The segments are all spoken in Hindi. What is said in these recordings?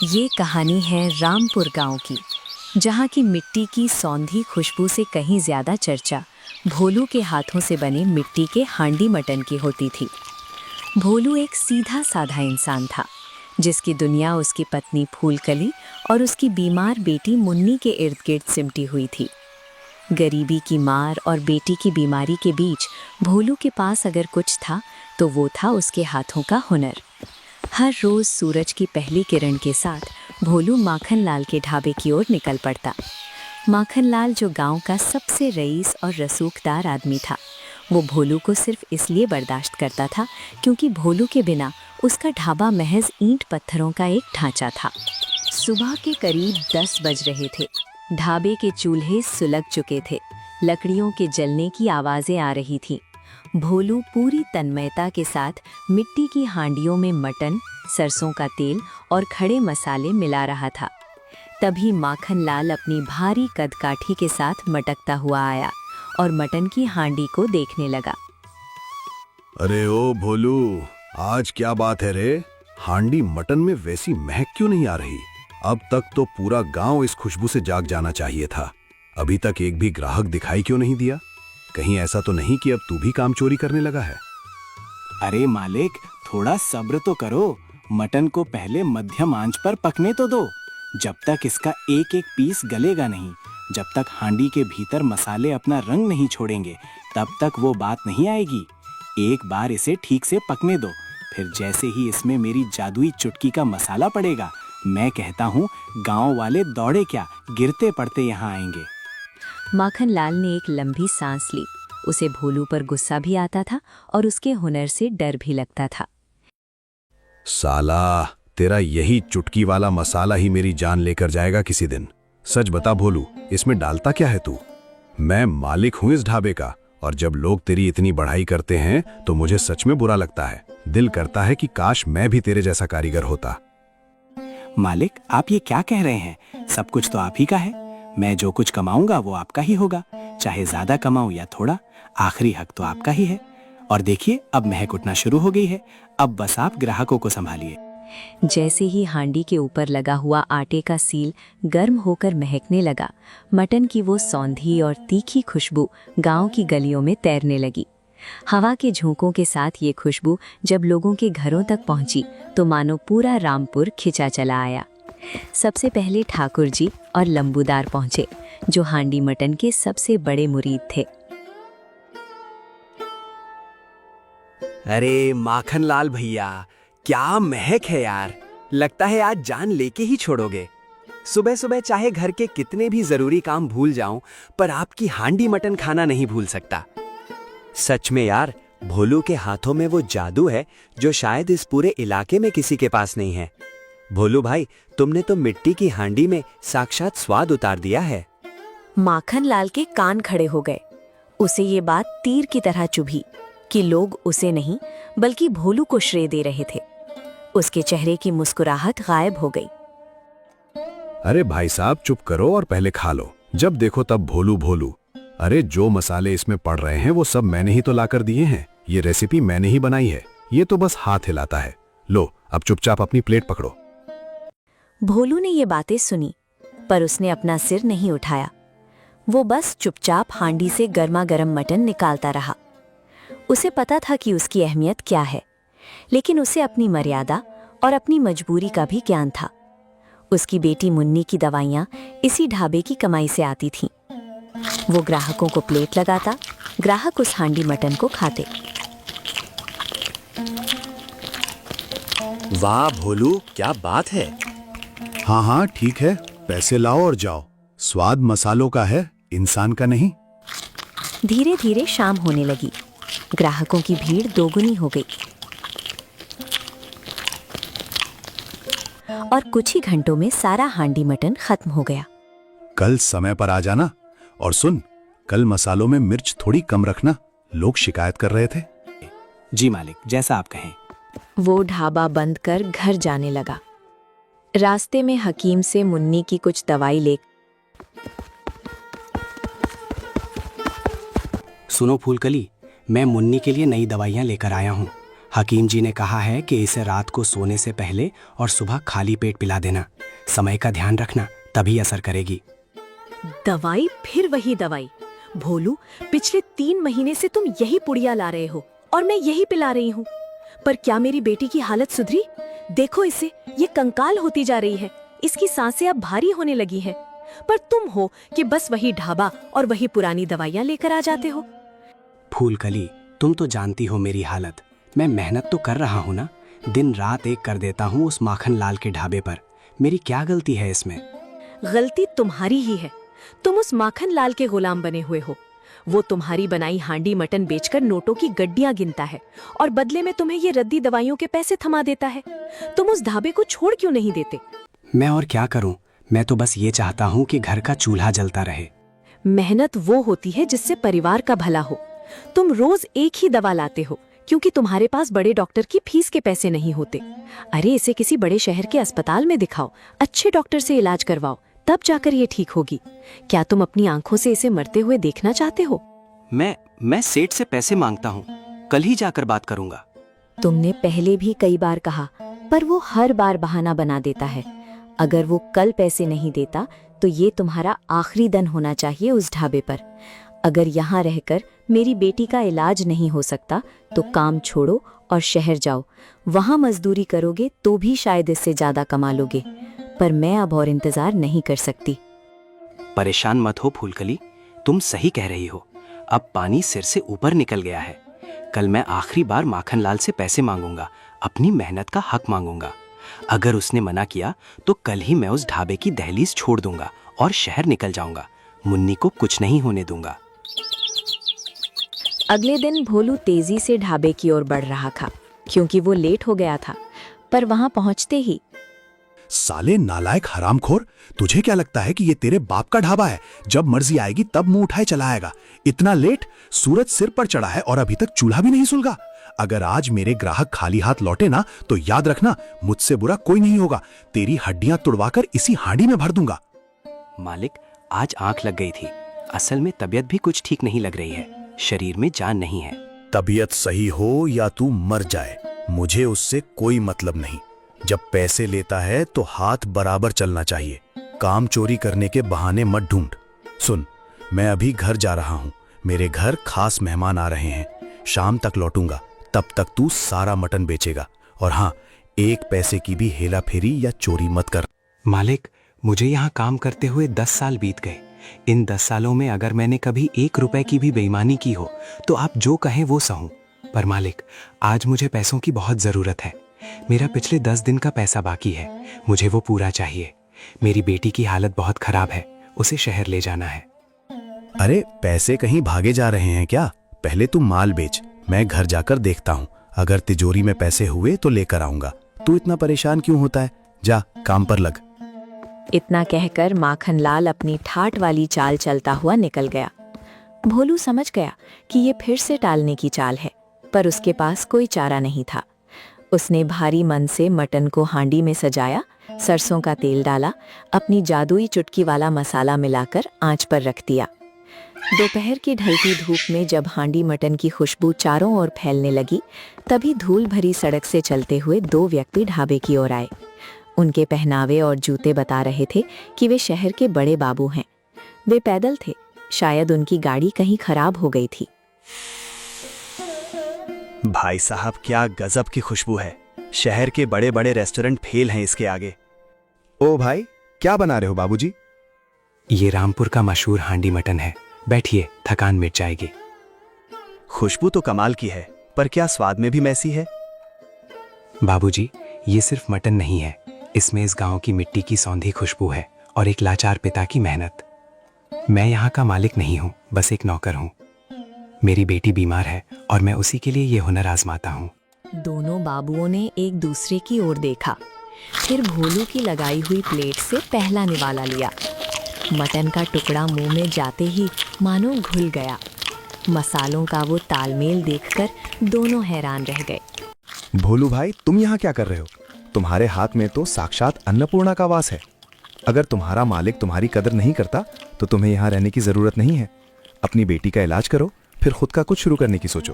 ये कहानी है रामपुर गांव की, जहां की मिट्टी की सौंधी खुशबू से कहीं ज्यादा चर्चा भोलू के हाथों से बने मिट्टी के हांडी मटन की होती थी। भोलू एक सीधा साधा इंसान था, जिसकी दुनिया उसकी पत्नी फूलकली और उसकी बीमार बेटी मुन्नी के इर्द गिर्द सिमटी हुई थी। गरीबी की मार और बेटी की बीमारी के बीच भोलू के पास अगर कुछ था तो वो था उसके हाथों का हुनर। हर रोज सूरज की पहली किरण के साथ भोलू माखनलाल के ढाबे की ओर निकल पड़ता। माखनलाल, जो गांव का सबसे रईस और रसूखदार आदमी था, वो भोलू को सिर्फ इसलिए बर्दाश्त करता था क्योंकि भोलू के बिना उसका ढाबा महज ईंट पत्थरों का एक ढांचा था। सुबह के करीब 10 बज रहे थे। ढाबे के चूल्हे सुलग चुके थे, लकड़ियों के जलने की आवाजें आ रही थीं। भोलू पूरी तन्मयता के साथ मिट्टी की हांडियों में मटन, सरसों का तेल और खड़े मसाले मिला रहा था। तभी माखनलाल अपनी भारी कदकाठी के साथ मटकता हुआ आया और मटन की हांडी को देखने लगा। अरे ओ भोलू, आज क्या बात है रे? हांडी मटन में वैसी महक क्यों नहीं आ रही? अब तक तो पूरा गांव इस खुशबू से जाग जाना चाहिए था। अभी तक एक भी ग्राहक दिखाई क्यों नहीं दिया? कहीं ऐसा तो नहीं कि अब तू भी काम चोरी करने लगा है? अरे मालिक, थोड़ा सब्र तो करो। मटन को पहले मध्यम आंच पर पकने तो दो। जब तक इसका एक एक पीस गलेगा नहीं, जब तक हांडी के भीतर मसाले अपना रंग नहीं छोड़ेंगे, तब तक वो बात नहीं आएगी। एक बार इसे ठीक से पकने दो, फिर जैसे ही इसमें मेरी जादुई चुटकी का मसाला पड़ेगा, मैं कहता हूँ गांव वाले दौड़े क्या गिरते पड़ते यहाँ आएंगे। माखनलाल ने एक लंबी सांस ली। उसे भोलू पर गुस्सा भी आता था और उसके हुनर से डर भी लगता था। साला, तेरा यही चुटकी वाला मसाला ही मेरी जान लेकर जाएगा किसी दिन। सच बता भोलू, इसमें डालता क्या है तू? मैं मालिक हूं इस ढाबे का, और जब लोग तेरी इतनी बढ़ाई करते हैं तो मुझे सच में बुरा लगता है। दिल करता है कि काश मैं भी तेरे जैसा कारीगर होता। मालिक, आप ये क्या कह रहे हैं? सब कुछ तो आप ही का है। मैं जो कुछ कमाऊंगा वो आपका ही होगा, चाहे ज्यादा कमाऊं या थोड़ा। आखिरी हक तो आपका ही है। और देखिए, अब महक उठना शुरू हो गई है। अब बस आप ग्राहकों को संभालिए। जैसे ही हांडी के ऊपर लगा हुआ आटे का सील गर्म होकर महकने लगा, मटन की वो सौंधी और तीखी खुशबू गांव की गलियों में तैरने लगी। हवा के झोंकों के साथ ये खुशबू जब लोगों के घरों तक पहुंची तो मानो पूरा रामपुर खिंचा चला आया। सबसे पहले ठाकुर जी और लंबूदार पहुंचे, जो हांडी मटन के सबसे बड़े मुरीद थे। अरे माखनलाल भैया, क्या महक है यार! लगता है आज जान लेके ही छोड़ोगे। सुबह सुबह चाहे घर के कितने भी जरूरी काम भूल जाऊं, पर आपकी हांडी मटन खाना नहीं भूल सकता। सच में यार, भोलू के हाथों में वो जादू है जो शायद इस पूरे इलाके में किसी के पास नहीं है। भोलू भाई, तुमने तो मिट्टी की हांडी में साक्षात स्वाद उतार दिया है। माखनलाल के कान खड़े हो गए। उसे ये बात तीर की तरह चुभी कि लोग उसे नहीं बल्कि भोलू को श्रेय दे रहे थे। उसके चेहरे की मुस्कुराहट गायब हो गई। अरे भाई साहब, चुप करो और पहले खा लो। जब देखो तब भोलू भोलू। अरे जो मसाले इसमें पड़ रहे हैं वो सब मैंने ही तो लाकर दिए हैं। ये रेसिपी मैंने ही बनाई है। ये तो बस हाथ हिलाता है। लो, अब चुपचाप अपनी प्लेट पकड़ो। भोलू ने ये बातें सुनी, पर उसने अपना सिर नहीं उठाया। वो बस चुपचाप हांडी से गर्मा गर्म मटन निकालता रहा। उसे पता था कि उसकी अहमियत क्या है, लेकिन उसे अपनी मर्यादा और अपनी मजबूरी का भी ज्ञान था। उसकी बेटी मुन्नी की दवाइयाँ इसी ढाबे की कमाई से आती थीं। वो ग्राहकों को प्लेट लगाता, ग्राहक उस हांडी मटन को खाते। वाह भोलू, क्या बात है! हाँ हाँ ठीक है, पैसे लाओ और जाओ। स्वाद मसालों का है, इंसान का नहीं। धीरे धीरे शाम होने लगी। ग्राहकों की भीड़ दोगुनी हो गई और कुछ ही घंटों में सारा हांडी मटन खत्म हो गया। कल समय पर आ जाना। और सुन, कल मसालों में मिर्च थोड़ी कम रखना, लोग शिकायत कर रहे थे। जी मालिक, जैसा आप कहें। वो ढाबा बंद कर घर जाने लगा। रास्ते में हकीम से मुन्नी की कुछ दवाई ले। सुनो फूलकली, मैं मुन्नी के लिए नई दवाइयाँ लेकर आया हूँ। हकीम जी ने कहा है कि इसे रात को सोने से पहले और सुबह खाली पेट पिला देना। समय का ध्यान रखना, तभी असर करेगी। दवाई, फिर वही दवाई। भोलू, पिछले 3 महीने से तुम यही पुड़िया ला रहे हो और मैं यही पिला रही हूँ। पर क्या मेरी बेटी की हालत सुधरी? देखो इसे, ये कंकाल होती जा रही है। इसकी सांसें अब भारी होने लगी हैं। पर तुम हो कि बस वही ढाबा और वही पुरानी दवाइयाँ लेकर आ जाते हो। फूलकली, तुम तो जानती हो मेरी हालत। मैं मेहनत तो कर रहा हूँ ना, दिन रात एक कर देता हूँ उस माखन लाल के ढाबे पर। मेरी क्या गलती है इसमें? गलती तुम्हारी ही है। तुम उस माखन लाल के गुलाम बने हुए हो। वो तुम्हारी बनाई हांडी मटन बेचकर नोटों की गड्डियां गिनता है और बदले में तुम्हें ये रद्दी दवाइयों के पैसे थमा देता है। तुम उस ढाबे को छोड़ क्यों नहीं देते? मैं और क्या करूं? मैं तो बस ये चाहता हूं कि घर का चूल्हा जलता रहे। मेहनत वो होती है जिससे परिवार का भला हो। तुम रोज एक ही दवा लाते हो क्योंकि तुम्हारे पास बड़े डॉक्टर की फीस के पैसे नहीं होते। अरे इसे किसी बड़े शहर के अस्पताल में दिखाओ, अच्छे डॉक्टर से इलाज करवाओ, तब जाकर ये ठीक होगी। क्या तुम अपनी आंखों से इसे मरते हुए देखना चाहते हो? मैं सेठ से पैसे मांगता हूँ, कल ही जाकर बात करूंगा। तुमने पहले भी कई बार कहा, पर वो हर बार बहाना बना देता है। अगर वो कल पैसे नहीं देता तो ये तुम्हारा आखिरी दिन होना चाहिए उस ढाबे पर। अगर यहाँ रहकर मेरी बेटी का इलाज नहीं हो सकता तो काम छोड़ो और शहर जाओ। वहाँ मजदूरी करोगे तो भी शायद इससे ज्यादा कमा लोगे। पर मैं अब और इंतजार नहीं कर सकती। परेशान मत हो फूलकली, तुम सही कह रही हो। अब पानी सिर से ऊपर निकल गया है। कल मैं आखिरी बार माखनलाल से पैसे मांगूंगा, अपनी मेहनत का हक मांगूंगा। अगर उसने मना किया तो कल ही मैं उस ढाबे की दहलीज छोड़ दूंगा और शहर निकल जाऊंगा। मुन्नी को कुछ नहीं होने दूंगा। अगले दिन भोलू तेजी से ढाबे की ओर बढ़ रहा था क्योंकि वो लेट हो गया था। पर वहां पहुंचते ही, साले नालायक हरामखोर, तुझे क्या लगता है कि ये तेरे बाप का ढाबा है? जब मर्जी आएगी तब मुंह उठाए चला आएगा। इतना लेट? सूरज सिर पर चढ़ा है और अभी तक चूल्हा भी नहीं सुलगा। अगर आज मेरे ग्राहक खाली हाथ लौटे ना तो याद रखना, मुझसे बुरा कोई नहीं होगा। तेरी हड्डियां तुड़वाकर इसी हांडी में भर दूंगा। मालिक, आज आंख लग गई थी। असल में तबीयत भी कुछ ठीक नहीं लग रही है, शरीर में जान नहीं है। तबीयत सही हो या तू मर जाए, मुझे उससे कोई मतलब नहीं। जब पैसे लेता है तो हाथ बराबर चलना चाहिए। काम चोरी करने के बहाने मत ढूंढ। सुन, मैं अभी घर जा रहा हूँ। मेरे घर खास मेहमान आ रहे हैं। शाम तक लौटूंगा, तब तक तू सारा मटन बेचेगा। और हाँ, 1 पैसे की भी हेला फेरी या चोरी मत कर। मालिक, मुझे यहाँ काम करते हुए 10 साल बीत गए। इन 10 सालों में अगर मैंने कभी 1 रुपए की भी बेईमानी की हो तो आप जो कहें वो सहूं। पर मालिक, आज मुझे पैसों की बहुत जरूरत है। मेरा पिछले 10 दिन का पैसा बाकी है, मुझे वो पूरा चाहिए। मेरी बेटी की हालत बहुत खराब है, उसे शहर ले जाना है। अरे पैसे कहीं भागे जा रहे हैं क्या? पहले तू माल बेच, मैं घर जाकर देखता हूँ। अगर तिजोरी में पैसे हुए तो लेकर आऊंगा। तू इतना परेशान क्यों होता है? जा काम पर लग। इतना कहकर माखनलाल अपनी ठाठ वाली चाल चलता हुआ निकल गया। भोलू समझ गया कि ये फिर से टालने की चाल है, पर उसके पास कोई चारा नहीं था। उसने भारी मन से मटन को हांडी में सजाया, सरसों का तेल डाला, अपनी जादुई चुटकी वाला मसाला मिलाकर आंच पर रख दिया। दोपहर की ढलती धूप में जब हांडी मटन की खुशबू चारों ओर फैलने लगी, तभी धूल भरी सड़क से चलते हुए 2 व्यक्ति ढाबे की ओर आए। उनके पहनावे और जूते बता रहे थे कि वे शहर के बड़े बाबू हैं। वे पैदल थे, शायद उनकी गाड़ी कहीं खराब हो गई थी। भाई साहब, क्या गजब की खुशबू है। शहर के बड़े बड़े रेस्टोरेंट फेल हैं इसके आगे। ओ भाई, क्या बना रहे हो बाबूजी? ये रामपुर का मशहूर हांडी मटन है। बैठिए, थकान मिट जाएगी। खुशबू तो कमाल की है, पर क्या स्वाद में भी मैसी है। बाबूजी, ये सिर्फ मटन नहीं है, इसमें इस गांव की मिट्टी की सौंधी खुशबू है और एक लाचार पिता की मेहनत। मैं यहाँ का मालिक नहीं हूँ, बस एक नौकर हूँ। मेरी बेटी बीमार है और मैं उसी के लिए ये हुनर आजमाता हूँ। दोनों बाबुओं ने एक दूसरे की ओर देखा, फिर भोलू की लगाई हुई प्लेट से पहला निवाला लिया। मटन का टुकड़ा मुंह में जाते ही मानो घुल गया। मसालों का वो तालमेल देखकर दोनों हैरान रह गए। भोलू भाई, तुम यहाँ क्या कर रहे हो? तुम्हारे हाथ में तो साक्षात अन्नपूर्णा का वास है। अगर तुम्हारा मालिक तुम्हारी कदर नहीं करता तो तुम्हें यहाँ रहने की जरूरत नहीं है। अपनी बेटी का इलाज करो, फिर खुद का कुछ शुरू करने की सोचो।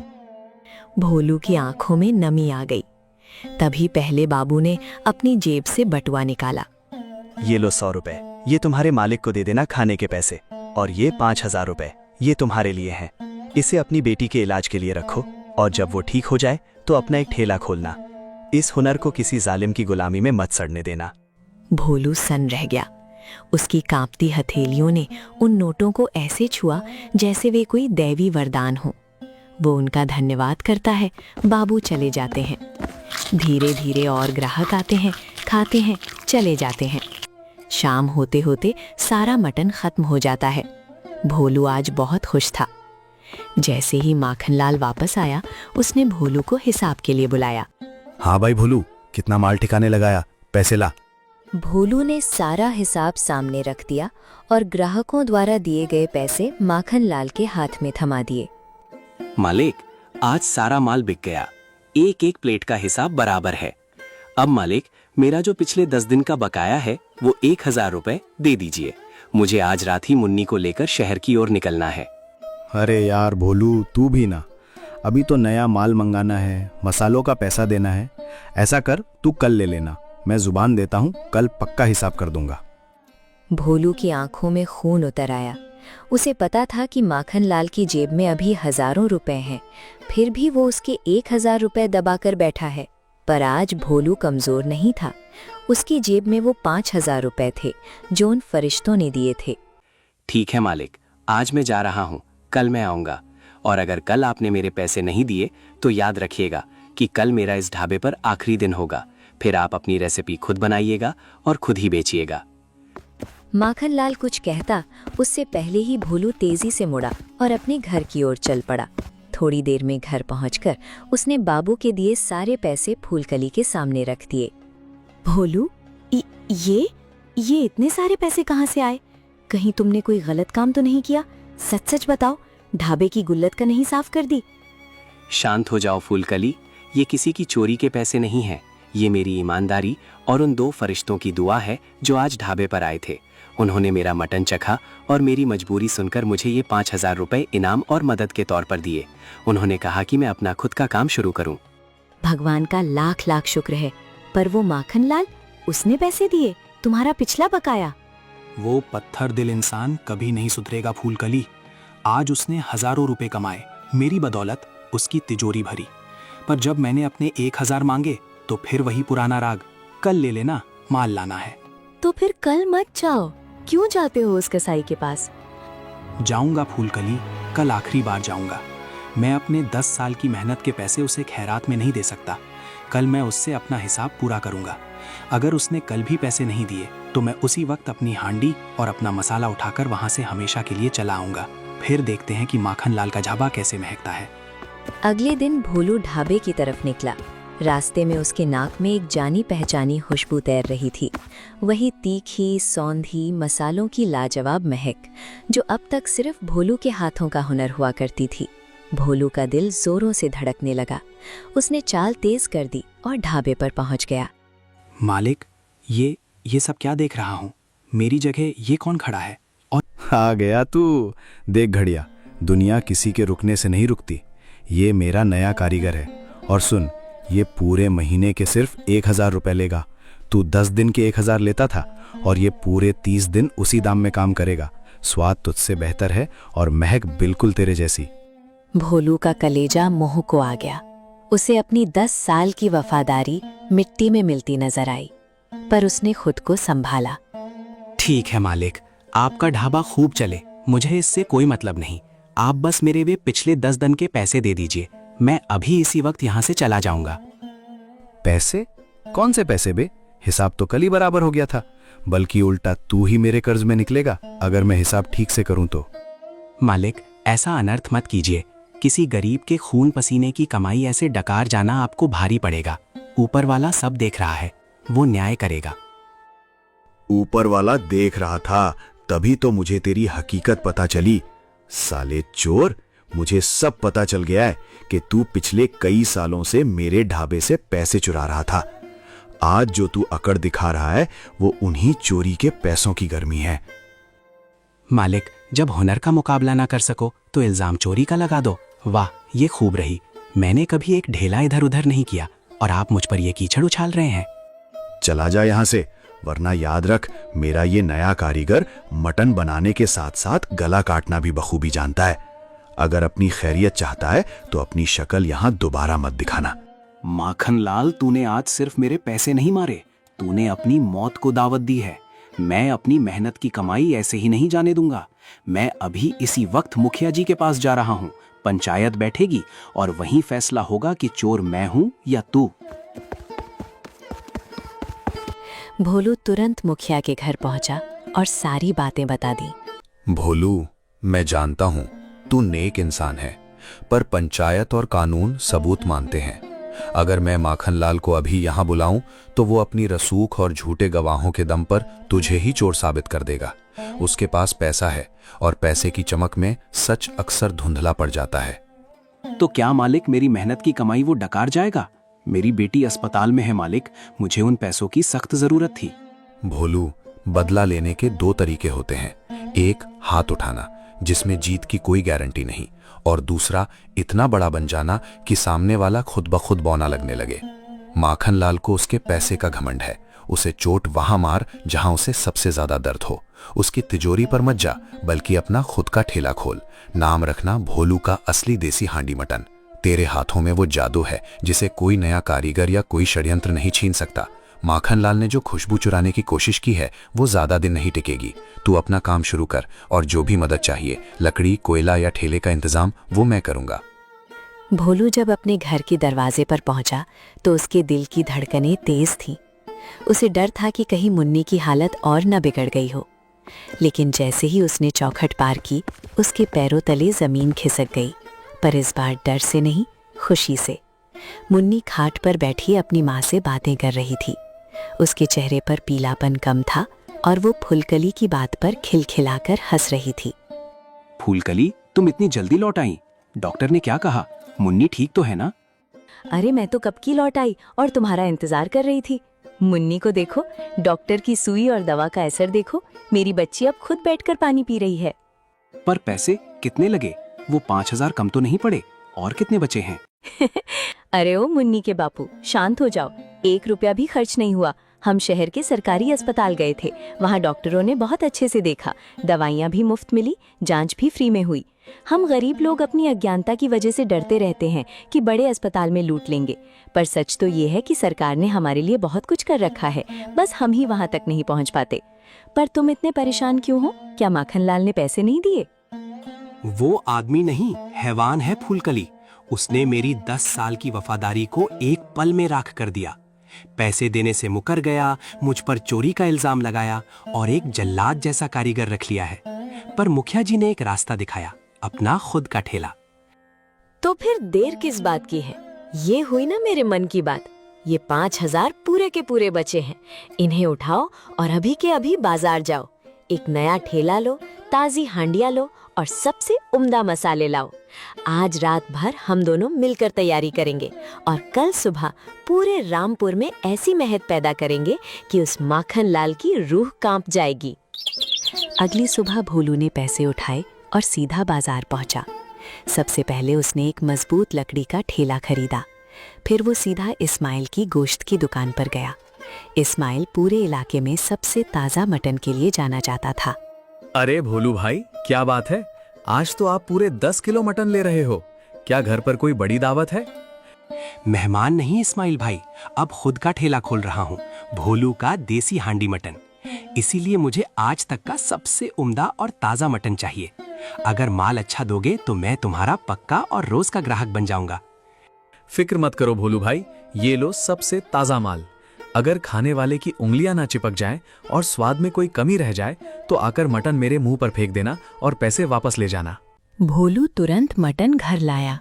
भोलू की आंखों में नमी आ गई। तभी पहले बाबू ने अपनी जेब से बटुआ निकाला। ये लो 100 रुपए, ये तुम्हारे मालिक को दे देना खाने के पैसे, और ये 5000 रुपए ये तुम्हारे लिए हैं। इसे अपनी बेटी के इलाज के लिए रखो, और जब वो ठीक हो जाए तो अपना एक ठेला खोलना। इस हुनर को किसी जालिम की गुलामी में मत सड़ने देना। भोलू सन रह गया। उसकी कांपती हथेलियों ने उन नोटों को ऐसे छुआ जैसे वे कोई दैवी वरदान हो। वो उनका धन्यवाद करता है। बाबू चले जाते हैं। धीरे धीरे और ग्राहक आते हैं, खाते हैं, चले जाते हैं। शाम होते होते सारा मटन खत्म हो जाता है। भोलू आज बहुत खुश था। जैसे ही माखनलाल वापस आया, उसने भोलू को हिसाब के लिए बुलाया। हाँ भाई भोलू, कितना माल ठिकाने लगाया, पैसे ला। भोलू ने सारा हिसाब सामने रख दिया और ग्राहकों द्वारा दिए गए पैसे माखनलाल के हाथ में थमा दिए। मालिक, आज सारा माल बिक गया। एक एक प्लेट का हिसाब बराबर है। अब मालिक, मेरा जो पिछले 10 दिन का बकाया है वो 1000 रुपए दे दीजिए। मुझे आज रात ही मुन्नी को लेकर शहर की ओर निकलना है। अरे यार भोलू, तू भी ना, अभी तो नया माल मंगाना है, मसालों का पैसा देना है। ऐसा कर, तू कल ले लेना, मैं जुबान देता हूँ, कल पक्का हिसाब कर दूंगा। भोलू की आंखों में खून उतर आया। उसे पता था कि माखनलाल की जेब में अभी हजारों रुपए हैं, फिर भी वो उसके 1000 रुपए दबाकर बैठा है। पर आज भोलू कमजोर नहीं था। उसकी जेब में वो 5000 रुपए थे जो उन फरिश्तों ने दिए थे। ठीक है मालिक, आज मैं जा रहा हूँ, कल मैं आऊंगा। और अगर कल आपने मेरे पैसे नहीं दिए तो याद रखिएगा कि कल मेरा इस ढाबे पर आखिरी दिन होगा। फिर आप अपनी रेसिपी खुद बनाइएगा और खुद ही बेचिएगा। माखनलाल कुछ कहता उससे पहले ही भोलू तेजी से मुड़ा और अपने घर की ओर चल पड़ा। थोड़ी देर में घर पहुंचकर उसने बाबू के दिए सारे पैसे फूलकली के सामने रख दिए। भोलू, ये इतने सारे पैसे कहाँ से आए? कहीं तुमने कोई गलत काम तो नहीं किया? सच सच बताओ, ढाबे की गुल्लत का नहीं साफ कर दी? शांत हो जाओ फूलकली, ये किसी की चोरी के पैसे नहीं हैं। ये मेरी ईमानदारी और उन 2 फरिश्तों की दुआ है जो आज ढाबे पर आए थे। उन्होंने मेरा मटन चखा और मेरी मजबूरी सुनकर मुझे ये 5000 रुपए इनाम और मदद के तौर पर दिए। उन्होंने कहा कि मैं अपना खुद का काम शुरू करूं। भगवान का लाख लाख शुक्र है। पर वो माखनलाल, उसने पैसे दिए, तुम्हारा पिछला बकाया? वो पत्थर दिल इंसान कभी नहीं सुधरेगा फूलकली। आज उसने हजारों रुपए कमाए, मेरी बदौलत उसकी तिजोरी भरी। पर जब मैंने अपने 1000 मांगे तो फिर वही पुराना राग, कल ले लेना, माल लाना है। तो फिर कल मत जाओ, क्यों जाते हो उस कसाई के पास? जाऊंगा फूलकली, कल आखिरी बार जाऊंगा। मैं अपने 10 साल की मेहनत के पैसे उसे खैरात में नहीं दे सकता। कल मैं उससे अपना हिसाब पूरा करूंगा। अगर उसने कल भी पैसे नहीं दिए तो मैं उसी वक्त अपनी हांडी और अपना मसाला उठाकर वहां से हमेशा के लिए चला आऊंगा। फिर देखते हैं कि माखनलाल का ढाबा कैसे महकता है। अगले दिन भोलू ढाबे की तरफ निकला। रास्ते में उसके नाक में एक जानी पहचानी खुशबू तैर रही थी। वही तीखी, सौंधी मसालों की लाजवाब महक जो अब तक सिर्फ भोलू के हाथों का हुनर हुआ करती थी। भोलू का दिल जोरों से धड़कने लगा। उसने चाल तेज कर दी और ढाबे पर पहुंच गया। मालिक, ये सब क्या देख रहा हूँ? मेरी जगह ये कौन खड़ा है? और आ गया तू। देख घड़िया, दुनिया किसी के रुकने से नहीं रुकती। ये मेरा नया कारीगर है। और सुन, ये पूरे महीने के सिर्फ 1000 रुपए लेगा। तू 10 दिन के 1000 लेता था और ये पूरे 30 दिन उसी दाम में काम करेगा। स्वाद तुझसे बेहतर है और महक बिल्कुल तेरे जैसी। भोलू का कलेजा मुंह को आ गया। उसे अपनी 10 साल की वफादारी मिट्टी में मिलती नजर आई, पर उसने खुद को संभाला। ठीक है मालिक, आपका ढाबा खूब चले, मुझे इससे कोई मतलब नहीं। आप बस मेरे वे पिछले 10 दिन के पैसे दे दीजिए। मैं अभी इसी वक्त यहाँ से चला जाऊंगा। पैसे? कौन से पैसे बे? हिसाब तो कल ही बराबर हो गया था। बल्कि उल्टा तू ही मेरे कर्ज में निकलेगा अगर मैं हिसाब ठीक से करूं तो। मालिक, ऐसा अनर्थ मत कीजिए। किसी गरीब के खून पसीने की कमाई ऐसे डकार जाना आपको भारी पड़ेगा। ऊपर वाला सब देख रहा है, वो न्याय करेगा। ऊपर वाला देख रहा था तभी तो मुझे तेरी हकीकत पता चली। साले चोर, मुझे सब पता चल गया है कि तू पिछले कई सालों से मेरे ढाबे से पैसे चुरा रहा था। आज जो तू अकड़ दिखा रहा है वो उन्हीं चोरी के पैसों की गर्मी है। मालिक, जब हुनर का मुकाबला ना कर सको तो इल्जाम चोरी का लगा दो। वाह, ये खूब रही। मैंने कभी एक ढेला इधर उधर नहीं किया और आप मुझ पर ये कीचड़ उछाल रहे हैं। चला जा यहाँ से, वरना याद रख, मेरा ये नया कारीगर मटन बनाने के साथ साथ गला काटना भी बखूबी जानता है। अगर अपनी खैरियत चाहता है तो अपनी शक्ल यहाँ दोबारा मत दिखाना। माखनलाल, तूने आज सिर्फ मेरे पैसे नहीं मारे, तूने अपनी मौत को दावत दी है। मैं अपनी मेहनत की कमाई ऐसे ही नहीं जाने दूंगा। मैं अभी इसी वक्त मुखिया जी के पास जा रहा हूँ। पंचायत बैठेगी और वहीं फैसला होगा कि चोर मैं हूँ या तू। भोलू तुरंत मुखिया के घर पहुंचा और सारी बातें बता दी। भोलू, मैं जानता हूं तू नेक इंसान है, पर पंचायत और कानून सबूत मानते हैं। अगर मैं माखनलाल को अभी यहां बुलाऊं तो वो अपनी रसूख और झूठे गवाहों के दम पर तुझे ही चोर साबित कर देगा। उसके पास पैसा है और पैसे की चमक में सच अक्सर धुंधला पड़ जाता है। तो क्या मालिक, मेरी मेहनत की कमाई वो डकार जाएगा? मेरी बेटी अस्पताल में है मालिक, मुझे उन पैसों की सख्त जरूरत थी। भोलू, बदला लेने के दो तरीके होते हैं। एक, हाथ उठाना, जिसमें जीत की कोई गारंटी नहीं, और दूसरा, इतना बड़ा बन जाना कि सामने वाला खुद ब खुद बौना लगने लगे। माखनलाल को उसके पैसे का घमंड है। उसे चोट वहां मार जहां उसे सबसे ज्यादा दर्द हो। उसकी तिजोरी पर मत जा, बल्कि अपना खुद का ठेला खोल। नाम रखना भोलू का असली देसी हांडी मटन। तेरे हाथों में वो जादू है जिसे कोई नया कारीगर या कोई षड्यंत्र नहीं छीन सकता। माखनलाल ने जो खुशबू चुराने की कोशिश की है वो ज्यादा दिन नहीं टिकेगी। तू अपना काम शुरू कर, और जो भी मदद चाहिए, लकड़ी, कोयला या ठेले का इंतजाम, वो मैं करूंगा। भोलू जब अपने घर के दरवाजे पर पहुंचा तो उसके दिल की धड़कनें तेज थीं। उसे डर था कि कहीं मुन्नी की हालत और न बिगड़ गई हो। लेकिन जैसे ही उसने चौखट पार की, उसके पैरों तले जमीन खिसक गई, पर इस बार डर से नहीं, खुशी से। मुन्नी खाट पर बैठी अपनी माँ से बातें कर रही थी। उसके चेहरे पर पीलापन कम था और वो फुलकली की बात पर खिलखिलाकर हंस रही थी। फूलकली, तुम इतनी जल्दी लौट आई? डॉक्टर ने क्या कहा? मुन्नी ठीक तो है ना? अरे मैं तो कब की लौट आई और तुम्हारा इंतजार कर रही थी। मुन्नी को देखो, डॉक्टर की सुई और दवा का असर देखो। मेरी बच्ची अब खुद बैठकर पानी पी रही है। पर पैसे कितने लगे? वो 5,000 कम तो नहीं पड़े? और कितने बचे हैं? अरे ओ मुन्नी के बापू, शांत हो जाओ। 1 रुपया भी खर्च नहीं हुआ। हम शहर के सरकारी अस्पताल गए थे। वहाँ डॉक्टरों ने बहुत अच्छे से देखा, दवाइयाँ भी मुफ्त मिली, जांच भी फ्री में हुई। हम गरीब लोग अपनी अज्ञानता की वजह से डरते रहते हैं कि बड़े अस्पताल में लूट लेंगे, पर सच तो ये है कि सरकार ने हमारे लिए बहुत कुछ कर रखा है, बस हम ही वहाँ तक नहीं पहुँच पाते। पर तुम इतने परेशान क्यों हो? क्या माखनलाल ने पैसे नहीं दिए? वो आदमी नहीं, हैवान है फूलकली। उसने मेरी 10 साल की वफादारी को एक पल में राख कर दिया। पैसे देने से मुकर गया, मुझ पर चोरी का इल्जाम लगाया और एक जल्लाद जैसा कारीगर रख लिया है। पर मुखिया जी ने एक रास्ता दिखाया, अपना खुद का ठेला। तो फिर देर किस बात की है? ये हुई ना मेरे मन की बात। ये 5,000 पूरे के पूरे बचे हैं। इन्हें उठाओ और अभी के अभी बाजार जाओ। एक नया ठेला लो, ताजी हांडिया लो और सबसे उम्दा मसाले लाओ। आज रात भर हम दोनों मिलकर तैयारी करेंगे और कल सुबह पूरे रामपुर में ऐसी महक पैदा करेंगे कि उस माखनलाल की रूह कांप जाएगी। अगली सुबह भोलू ने पैसे उठाए और सीधा बाजार पहुंचा। सबसे पहले उसने एक मजबूत लकड़ी का ठेला खरीदा। फिर वो सीधा इस्माइल की गोश्त की दुकान पर गया। इस्माइल पूरे इलाके में सबसे ताज़ा मटन के लिए जाना जाता था। अरे भोलू भाई, क्या बात है? आज तो आप पूरे 10 किलो मटन ले रहे हो। क्या घर पर कोई बड़ी दावत है? मेहमान नहीं इस्माइल भाई, अब खुद का ठेला खोल रहा हूँ, भोलू का देसी हांडी मटन। इसीलिए मुझे आज तक का सबसे उम्दा और ताज़ा मटन चाहिए। अगर माल अच्छा दोगे तो मैं तुम्हारा पक्का और रोज का ग्राहक बन जाऊंगा। फिक्र मत करो भोलू भाई, ये लो सबसे ताज़ा माल। अगर खाने वाले की उंगलियां ना चिपक जाएं और स्वाद में कोई कमी रह जाए तो आकर मटन मेरे मुंह पर फेंक देना और पैसे वापस ले जाना। भोलू तुरंत मटन घर लाया,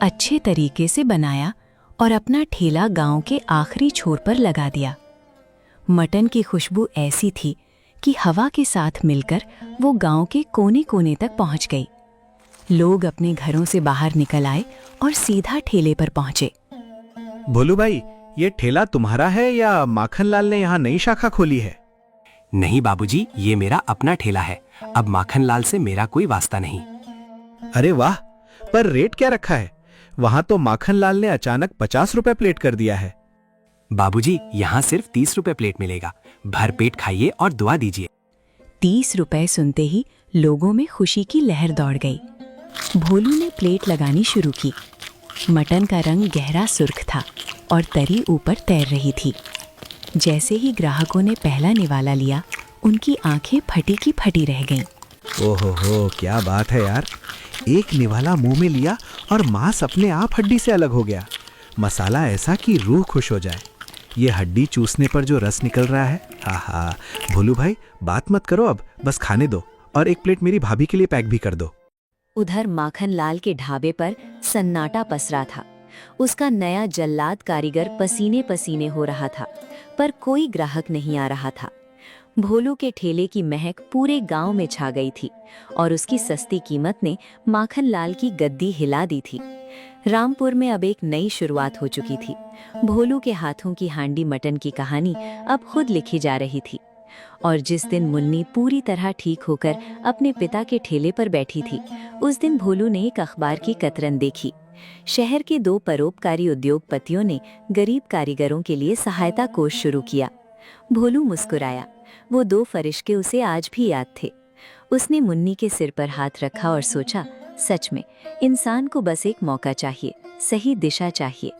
अच्छे तरीके से बनाया और अपना ठेला गांव के आखिरी छोर पर लगा दिया। मटन की खुशबू ऐसी थी कि हवा के साथ मिलकर वो गांव के कोने कोने तक पहुंच गई। लोग अपने घरों से बाहर निकल आए और सीधा ठेले पर पहुंचे। भोलू भाई, ये ठेला तुम्हारा है या माखनलाल ने यहाँ नई शाखा खोली है? नहीं बाबूजी, ये मेरा अपना ठेला है। अब माखनलाल से मेरा कोई वास्ता नहीं। अरे वाह, पर रेट क्या रखा है? वहां तो माखनलाल ने अचानक 50 रुपए प्लेट कर दिया है। बाबूजी, यहाँ सिर्फ 30 रुपए प्लेट मिलेगा। भरपेट खाइए और दुआ दीजिए। 30 रुपए सुनते ही लोगों में खुशी की लहर दौड़ गई। भोलू ने प्लेट लगानी शुरू की। मटन का रंग गहरा सुर्ख था और तरी ऊपर तैर रही थी। जैसे ही ग्राहकों ने पहला निवाला लिया, उनकी आंखें फटी की फटी रह गईं। ओहो हो, क्या बात है यार। एक निवाला मुंह में लिया और मांस अपने आप हड्डी से अलग हो गया। मसाला ऐसा कि रूह खुश हो जाए। ये हड्डी चूसने पर जो रस निकल रहा है, आहा। भोलू भाई, बात मत करो अब, बस खाने दो और एक प्लेट मेरी भाभी के लिए पैक भी कर दो। उधर माखनलाल के ढाबे पर सन्नाटा पसरा था। उसका नया जल्लाद कारीगर पसीने पसीने हो रहा था, पर कोई ग्राहक नहीं आ रहा था। भोलू के ठेले की महक पूरे गांव में छा गई थी और उसकी सस्ती कीमत ने माखनलाल की गद्दी हिला दी थी। रामपुर में अब एक नई शुरुआत हो चुकी थी। भोलू के हाथों की हांडी मटन की कहानी अब खुद लिखी जा रही थी। और जिस दिन मुन्नी पूरी तरह ठीक होकर अपने पिता के ठेले पर बैठी थी, उस दिन भोलू ने एक अखबार की कतरन देखी। शहर के 2 परोपकारी उद्योगपतियों ने गरीब कारीगरों के लिए सहायता कोष शुरू किया। भोलू मुस्कुराया। वो 2 फरिश्ते उसे आज भी याद थे। उसने मुन्नी के सिर पर हाथ रखा और सोचा, सच में इंसान को बस एक मौका चाहिए, सही दिशा चाहिए।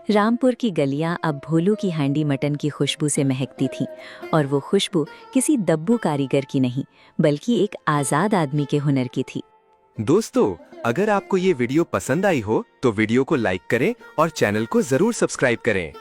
रामपुर की गलियां अब भोलू की हांडी मटन की खुशबू से महकती थीं, और वो खुशबू किसी दब्बू कारीगर की नहीं, बल्कि एक आजाद आदमी के हुनर की थी। दोस्तों, अगर आपको ये वीडियो पसंद आई हो तो वीडियो को लाइक करें और चैनल को जरूर सब्सक्राइब करें।